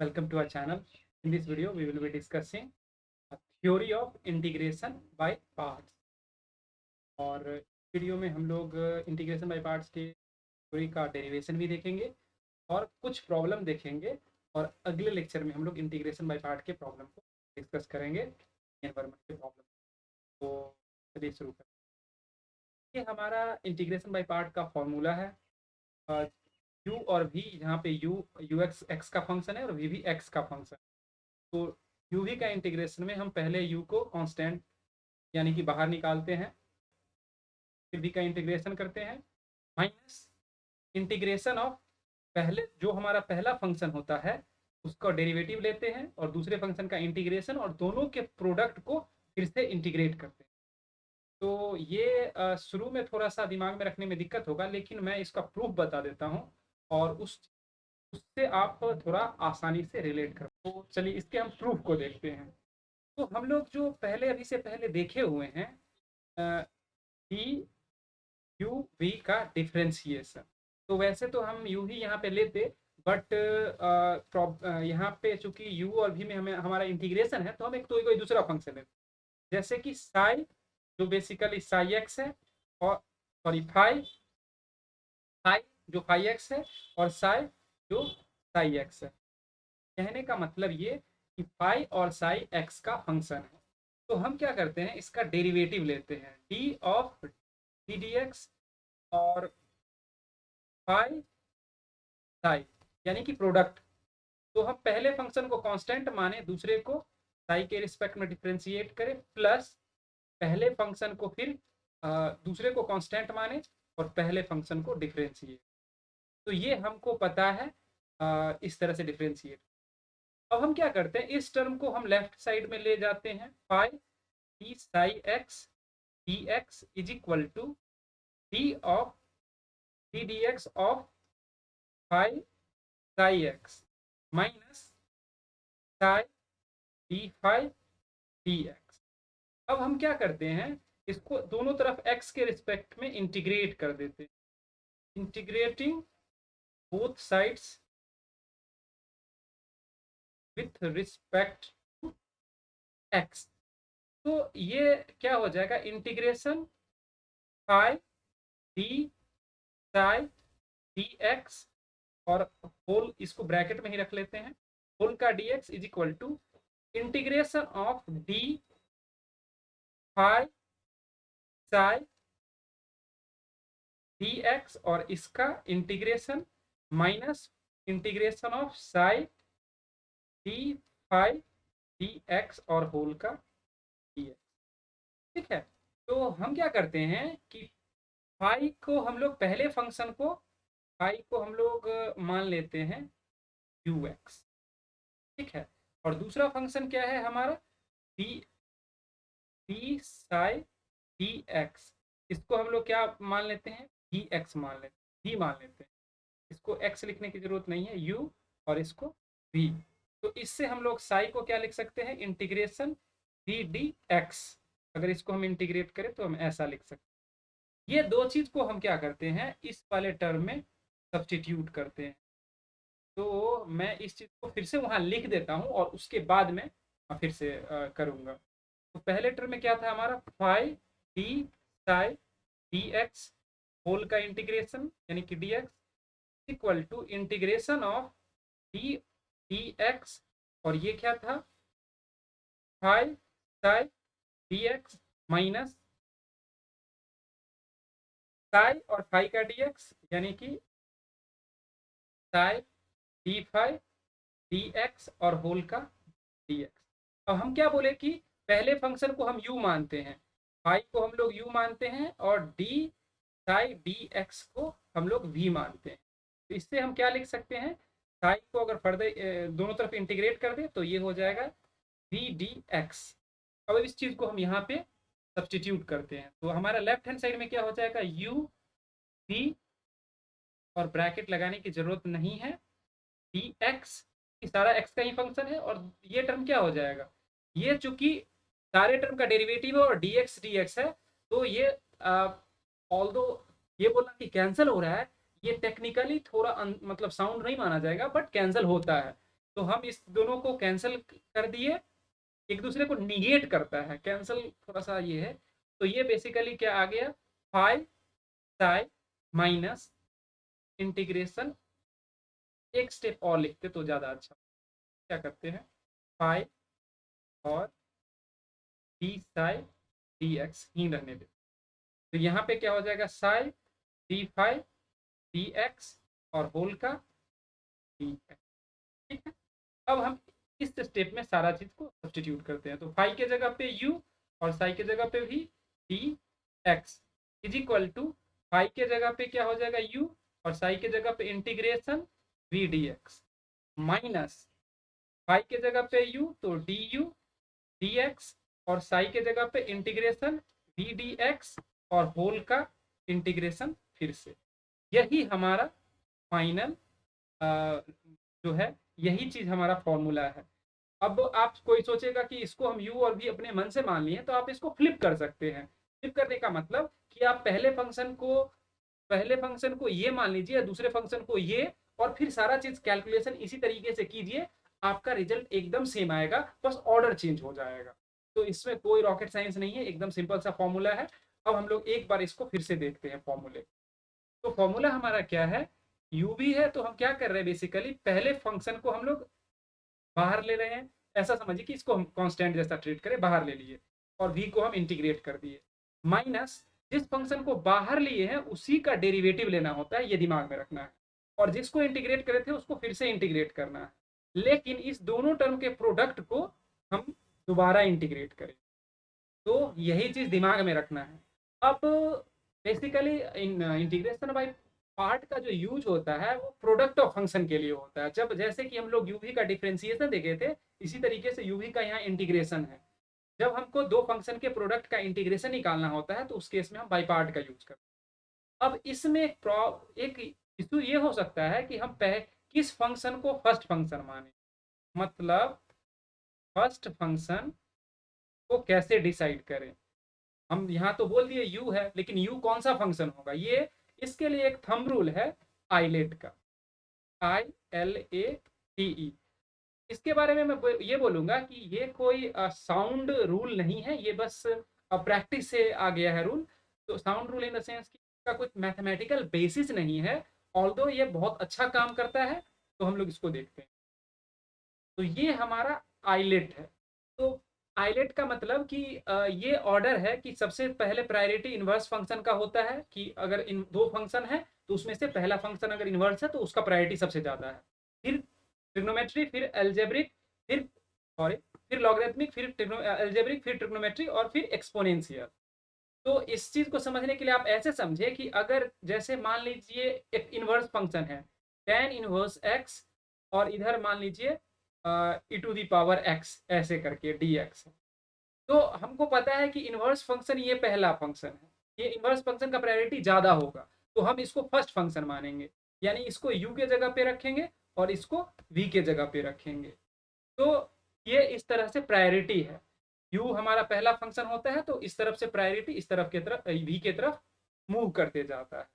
Welcome to our channel. In this video, we will be discussing a theory of integration by parts. और video में हम लोग integration by parts के theory का derivation भी देखेंगे और कुछ प्रॉब्लम देखेंगे। और अगले लेक्चर में हम लोग इंटीग्रेशन बाय पार्ट के प्रॉब्लम को डिस्कस करेंगे, एनवायरमेंट के प्रॉब्लम। तो चलिए शुरू करें। ये हमारा इंटीग्रेशन बाय पार्ट का फॉर्मूला है। यू और वी, यहाँ पे यू एक्स का फंक्शन है और वी भी एक्स का फंक्शन। तो यू वी का इंटीग्रेशन में हम पहले यू को कांस्टेंट यानी कि बाहर निकालते हैं, फिर वी का इंटीग्रेशन करते हैं माइनस इंटीग्रेशन ऑफ पहले जो हमारा पहला फंक्शन होता है उसका डेरिवेटिव लेते हैं और दूसरे फंक्शन का इंटीग्रेशन और दोनों के प्रोडक्ट को फिर से इंटीग्रेट करते हैं। तो ये शुरू में थोड़ा सा दिमाग में रखने में दिक्कत होगा, लेकिन मैं इसका प्रूफ बता देता हूँ और उससे आप थोड़ा आसानी से रिलेट कर। तो चलिए इसके हम प्रूफ को देखते हैं। तो हम लोग जो पहले अभी से पहले देखे हुए हैं यू वी का डिफ्रेंसिएशन, तो वैसे तो हम यू ही यहाँ पे लेते, बट यहाँ पे चूंकि यू और वी में हमें हमारा इंटीग्रेशन है तो हम एक तो कोई दूसरा फंक्शन लेते, जैसे कि साई जो बेसिकली साई एक्स है, और सॉरी फाई फाई जो फाई एक्स है और साई जो साई एक्स है। कहने का मतलब ये कि फाई और साई एक्स का फंक्शन है। तो हम क्या करते हैं, इसका डेरिवेटिव लेते हैं D of d d x और फाई साई यानी कि प्रोडक्ट। तो हम पहले फंक्शन को कांस्टेंट माने, दूसरे को साई के रिस्पेक्ट में डिफ्रेंशिएट करें, प्लस पहले फंक्शन को फिर दूसरे को कांस्टेंट माने और पहले फंक्शन को डिफ्रेंशिएट। तो ये हमको पता है इस तरह से डिफ्रेंशिएट। अब हम क्या करते हैं, इस टर्म को हम लेफ्ट साइड में ले जाते हैं। Phi d psi x d x is equal to d of d d x of phi psi x minus psi d phi d x. अब हम क्या करते हैं, इसको दोनों तरफ x के रिस्पेक्ट में इंटीग्रेट कर देते हैं, integrating both sides with respect to x। तो ये क्या हो जाएगा, integration phi d psi d x और होल, इसको ब्रैकेट में ही रख लेते हैं, होल का d x is equal to integration of d phi psi d x और इसका integration minus integration of psi d phi d x और होल का डी एक्स। ठीक है, तो हम क्या करते हैं कि फाई को हम लोग पहले फंक्शन को फाई को हम लोग मान लेते हैं यू एक्स। ठीक है, और दूसरा फंक्शन क्या है हमारा D D psi d x, इसको हम लोग क्या मान लेते हैं, डी एक्स मान लेते हैं, डी मान लेते हैं। इसको एक्स लिखने की जरूरत नहीं है, यू और इसको वी। तो इससे हम लोग साई को क्या लिख सकते हैं, इंटीग्रेशन डी डी एक्स। अगर इसको हम इंटीग्रेट करें तो हम ऐसा लिख सकते हैं। ये दो चीज को हम क्या करते हैं, इस वाले टर्म में सब्सटीट्यूट करते हैं। तो मैं इस चीज को फिर से वहां लिख देता हूं और उसके बाद में फिर से करूंगा। तो पहले टर्म में क्या था हमारा, phi d psi d x whole का इंटीग्रेशन यानी कि d x equal to integration of d d x, और ये क्या था phi psi d x minus psi और फाई का डी एक्स यानी कि psi d phi d x और होल का डी एक्स। अब हम क्या बोले कि पहले फंक्शन को हम u मानते हैं, फाई को हम लोग u मानते हैं और डी साई डी एक्स को हम लोग v मानते हैं। तो इससे हम क्या लिख सकते हैं, साई को अगर फर्दर दोनों तरफ इंटीग्रेट कर दे तो ये हो जाएगा वी डी एक्स। अब इस चीज को हम यहाँ पे सब्सटीट्यूट करते हैं, तो हमारा लेफ्ट हैंड साइड में क्या हो जाएगा, यू वी और ब्रैकेट लगाने की जरूरत नहीं है, डी एक्स, सारा एक्स का ही फंक्शन है। और ये टर्म क्या हो जाएगा, ये चूंकि सारे टर्म का डेरिवेटिव है और डी एक्स है, तो ये ऑल्दो ये बोलना कि कैंसिल हो रहा है, ये टेक्निकली थोड़ा मतलब साउंड नहीं माना जाएगा, बट कैंसिल होता है। तो हम इस दोनों को कैंसिल कर दिए, एक दूसरे को निगेट करता है, कैंसिल थोड़ा सा ये है। तो ये बेसिकली क्या आ गया, फाई साई माइनस इंटीग्रेशन, एक स्टेप और लिखते तो ज्यादा अच्छा। क्या करते हैं, फाई और डी साई डी एक्स ही रहने देते। तो यहाँ पे क्या हो जाएगा, psi d phi d x और होल का डी एक्स। ठीक है, अब हम इस स्टेप में सारा चीज को सब्सटीट्यूट करते हैं। तो फाई के जगह पे यू और साई के जगह पे भी d x is equal to, phi के जगह पे क्या हो जाएगा यू और साई के जगह पे integration v d x, minus phi के जगह पे यू तो डी यू डी एक्स और साई के जगह पे इंटीग्रेशन वी डी एक्स और होल का इंटीग्रेशन फिर से। यही हमारा फाइनल जो है, यही चीज हमारा फॉर्मूला है। अब आप कोई सोचेगा कि इसको हम u और v अपने मन से मान लिए, तो आप इसको फ्लिप कर सकते हैं। फ्लिप करने का मतलब कि आप पहले फंक्शन को ये मान लीजिए, दूसरे फंक्शन को ये, और फिर सारा चीज कैलकुलेशन इसी तरीके से कीजिए, आपका रिजल्ट एकदम सेम आएगा, बस ऑर्डर चेंज हो जाएगा। तो इसमें कोई रॉकेट साइंस नहीं है, एकदम सिंपल सा फॉर्मूला है। अब हम लोग एक बार इसको फिर से देखते हैं फॉर्मूले। तो फॉर्मूला हमारा क्या है, u भी है, तो हम क्या कर रहे हैं, बेसिकली पहले फंक्शन को हम लोग बाहर ले रहे हैं, ऐसा समझिए कि इसको हम कांस्टेंट जैसा ट्रीट करें, बाहर ले लिए, और v को हम इंटीग्रेट कर दिए, माइनस जिस फंक्शन को बाहर लिए हैं उसी का डेरिवेटिव लेना होता है, ये दिमाग में रखना है, और जिसको इंटीग्रेट करे थे उसको फिर से इंटीग्रेट करना है, लेकिन इस दोनों टर्म के प्रोडक्ट को हम दोबारा इंटीग्रेट करें। तो यही चीज दिमाग में रखना है। अब बेसिकली इंटीग्रेशन बाय पार्ट का जो यूज होता है वो प्रोडक्ट ऑफ फंक्शन के लिए होता है। जब जैसे कि हम लोग यूवी का डिफरेंशिएशन देखे थे, इसी तरीके से यूवी का यहाँ इंटीग्रेशन है। जब हमको दो फंक्शन के प्रोडक्ट का इंटीग्रेशन निकालना होता है तो उस केस में हम बाई पार्ट का यूज करते हैं। अब इसमें एक इशू ये हो सकता है कि हम किस फंक्शन को फर्स्ट फंक्शन माने, मतलब फर्स्ट फंक्शन को कैसे डिसाइड करें। हम यहाँ तो बोल दिए u है, लेकिन u कौन सा फंक्शन होगा, ये इसके लिए एक थंब रूल है आइलेट का, ILATE। इसके बारे में मैं ये बोलूंगा कि ये कोई साउंड रूल नहीं है, ये बस प्रैक्टिस से आ गया है रूल। तो sound rule in the sense कि इसका कोई मैथमेटिकल बेसिस नहीं है, ऑल्दो ये बहुत अच्छा काम करता है। तो हम लोग इसको देखते हैं। तो ये हमारा आइलेट है। तो आइलेट का मतलब कि ये ऑर्डर है कि सबसे पहले प्रायोरिटी इनवर्स फंक्शन का होता है, कि अगर इन दो फंक्शन है तो उसमें से पहला फंक्शन अगर इनवर्स है तो उसका प्रायोरिटी सबसे ज़्यादा है, फिर ट्रिग्नोमेट्री, फिर एल्जेब्रिक, फिर सॉरी फिर लॉगरिथमिक, फिर एल्जेब्रिक, फिर ट्रिग्नोमेट्री, और फिर एक्सपोनेंशियल। तो इस चीज़ को समझने के लिए आप ऐसे समझे कि अगर जैसे मान लीजिए एक इनवर्स फंक्शन है tan इनवर्स x, और इधर मान लीजिए e⁻x ऐसे करके dx, तो हमको पता है कि इनवर्स फंक्शन ये पहला फंक्शन है, ये इनवर्स फंक्शन का प्रायोरिटी ज़्यादा होगा, तो हम इसको फर्स्ट फंक्शन मानेंगे, यानी इसको u के जगह पे रखेंगे और इसको v के जगह पे रखेंगे। तो ये इस तरह से प्रायोरिटी है, u हमारा पहला फंक्शन होता है, तो इस तरफ से प्रायोरिटी इस तरफ के तरफ v के तरफ मूव करते जाता है।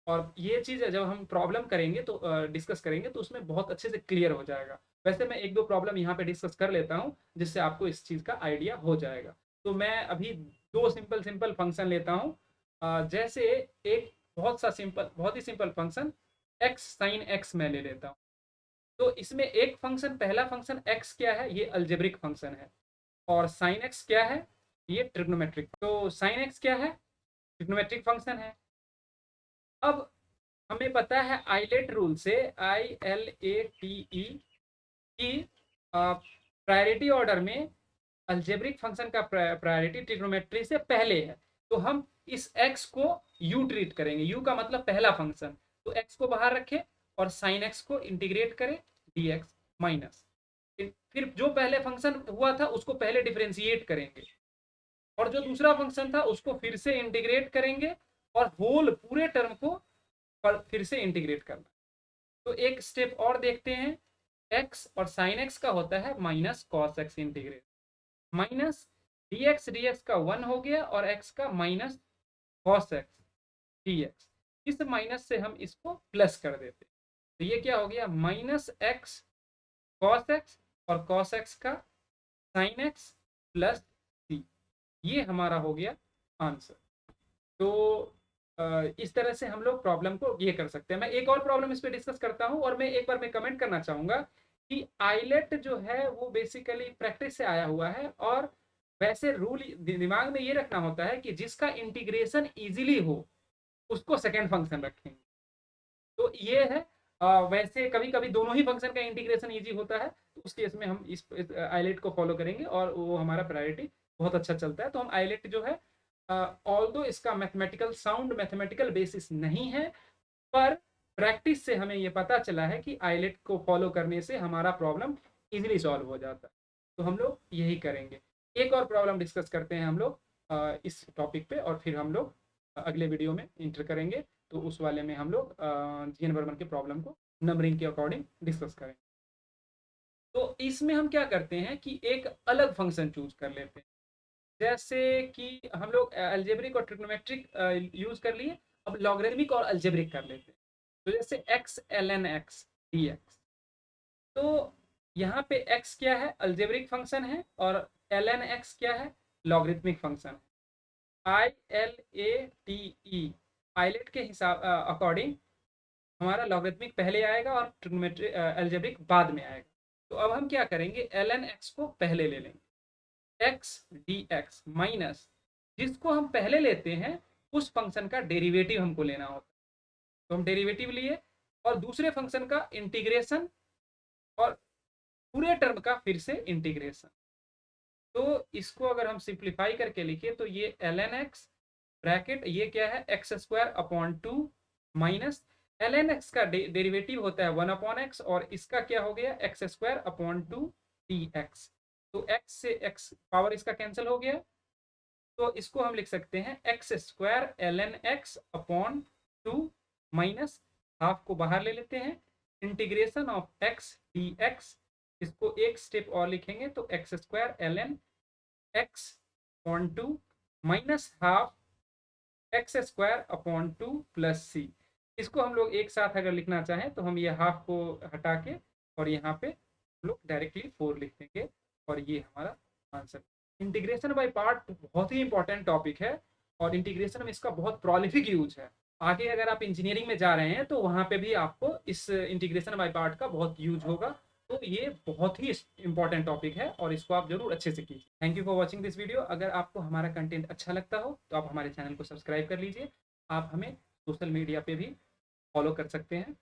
और ये चीज़ जब हम प्रॉब्लम करेंगे तो डिस्कस करेंगे तो उसमें बहुत अच्छे से क्लियर हो जाएगा। वैसे मैं एक दो प्रॉब्लम यहाँ पे डिस्कस कर लेता हूँ जिससे आपको इस चीज़ का आइडिया हो जाएगा। तो मैं अभी दो सिंपल सिंपल फंक्शन लेता हूँ। जैसे एक बहुत ही simple function X sine X मैं ले लेता हूँ। तो इसमें एक फंक्शन, पहला फंक्शन एक्स क्या है, ये अलजेब्रिक फंक्शन है, और साइन एक्स क्या है, ये ट्रिग्नोमेट्रिक। तो साइन एक्स क्या है, ट्रिग्नोमेट्रिक फंक्शन है। अब हमें पता है आइलेट रूल से, ILATE, की प्रायोरिटी ऑर्डर में अलजेब्रिक फंक्शन का प्रायोरिटी ट्रिग्नोमेट्री से पहले है। तो हम इस x को u ट्रीट करेंगे, u का मतलब पहला फंक्शन, तो x को बाहर रखें और साइन x को इंटीग्रेट करें dx माइनस, फिर जो पहले फंक्शन हुआ था उसको पहले डिफरेंशिएट करेंगे, और जो दूसरा फंक्शन था उसको फिर से इंटीग्रेट करेंगे, और होल पूरे टर्म को फिर से इंटीग्रेट करना। तो एक स्टेप और देखते हैं, x और साइन x का होता है minus cos x integrate, minus dx का 1 हो गया और x का माइनस कॉस x dx। इस माइनस से हम इसको प्लस कर देते, तो ये क्या हो गया, माइनस x कॉस एक्स और कॉस एक्स का साइन एक्स प्लस सी, ये हमारा हो गया आंसर। तो इस तरह से हम लोग प्रॉब्लम को ये कर सकते हैं। मैं एक और प्रॉब्लम इस पे डिस्कस करता हूँ, और मैं एक बार मैं कमेंट करना चाहूंगा कि आइलेट जो है वो बेसिकली प्रैक्टिस से आया हुआ है, और वैसे रूल दिमाग में ये रखना होता है कि जिसका इंटीग्रेशन इजीली हो उसको सेकेंड फंक्शन रखेंगे। तो ये है। वैसे कभी कभी दोनों ही फंक्शन का इंटीग्रेशन इजी होता है, तो उस केस में हम इस आइलेट को फॉलो करेंगे और वो हमारा प्रायोरिटी बहुत अच्छा चलता है। तो हम आइलेट जो है, ऑल्दो इसका मैथमेटिकल साउंड मैथमेटिकल बेसिस नहीं है, पर प्रैक्टिस से हमें ये पता चला है कि आइलेट को फॉलो करने से हमारा प्रॉब्लम इजीली सॉल्व हो जाता है। तो हम लोग यही करेंगे। एक और प्रॉब्लम डिस्कस करते हैं हम लोग इस टॉपिक पे, और फिर हम लोग अगले वीडियो में इंटर करेंगे। तो उस वाले में हम लोग जीएन वर्मन के प्रॉब्लम को नंबरिंग के अकॉर्डिंग डिस्कस करेंगे। तो इसमें हम क्या करते हैं कि एक अलग फंक्शन चूज कर लेते हैं। जैसे कि हम लोग अलजेब्रिक और ट्रिग्नोमेट्रिक यूज कर लिए, अब लॉगरिथमिक और अलजेब्रिक कर लेते हैं। तो जैसे x ln x dx, तो यहाँ पे x क्या है, अलजेब्रिक फंक्शन है, और ln x क्या है, लॉगरिथमिक फंक्शन है। I L A T E, ILATE के हिसाब अकॉर्डिंग हमारा लॉगरिथमिक पहले आएगा और ट्रिग्नोमेट्रिक अलजेब्रिक बाद में आएगा। तो अब हम क्या करेंगे, ln x को पहले ले लेंगे, x dx माइनस, जिसको हम पहले लेते हैं उस फंक्शन का डेरिवेटिव हमको लेना होता है। तो हम डेरिवेटिव लिए और दूसरे फंक्शन का इंटीग्रेशन, और पूरे टर्म का फिर से इंटीग्रेशन। तो इसको अगर हम सिंप्लीफाई करके लिखे तो ये ln x ब्रैकेट, ये क्या है, x square upon two, minus ln x का डेरिवेटिव होता है 1/x, और इसका क्या हो गया, x square upon to dx। तो x से x पावर इसका कैंसिल हो गया, तो इसको हम लिख सकते हैं x square ln x upon two, minus half को बाहर ले लेते हैं, इंटीग्रेशन ऑफ x dx, इसको एक स्टेप और लिखेंगे तो X square ln x upon two, minus half X square upon two plus C. इसको हम लोग एक साथ अगर लिखना चाहें तो हम ये हाफ को हटा के और यहाँ पे हम लोग डायरेक्टली 4 लिख देंगे, और ये हमारा आंसर। इंटीग्रेशन बाय पार्ट बहुत ही इंपॉर्टेंट टॉपिक है, और इंटीग्रेशन में इसका बहुत प्रोलिफिक यूज है। आगे अगर आप इंजीनियरिंग में जा रहे हैं तो वहाँ पे भी आपको इस इंटीग्रेशन बाय पार्ट का बहुत यूज होगा। तो ये बहुत ही इंपॉर्टेंट टॉपिक है, और इसको आप जरूर अच्छे से कीजिए। Thank you for watching this video. अगर आपको हमारा कंटेंट अच्छा लगता हो तो आप हमारे चैनल को सब्सक्राइब कर लीजिए। आप हमें सोशल मीडिया पे भी फॉलो कर सकते हैं।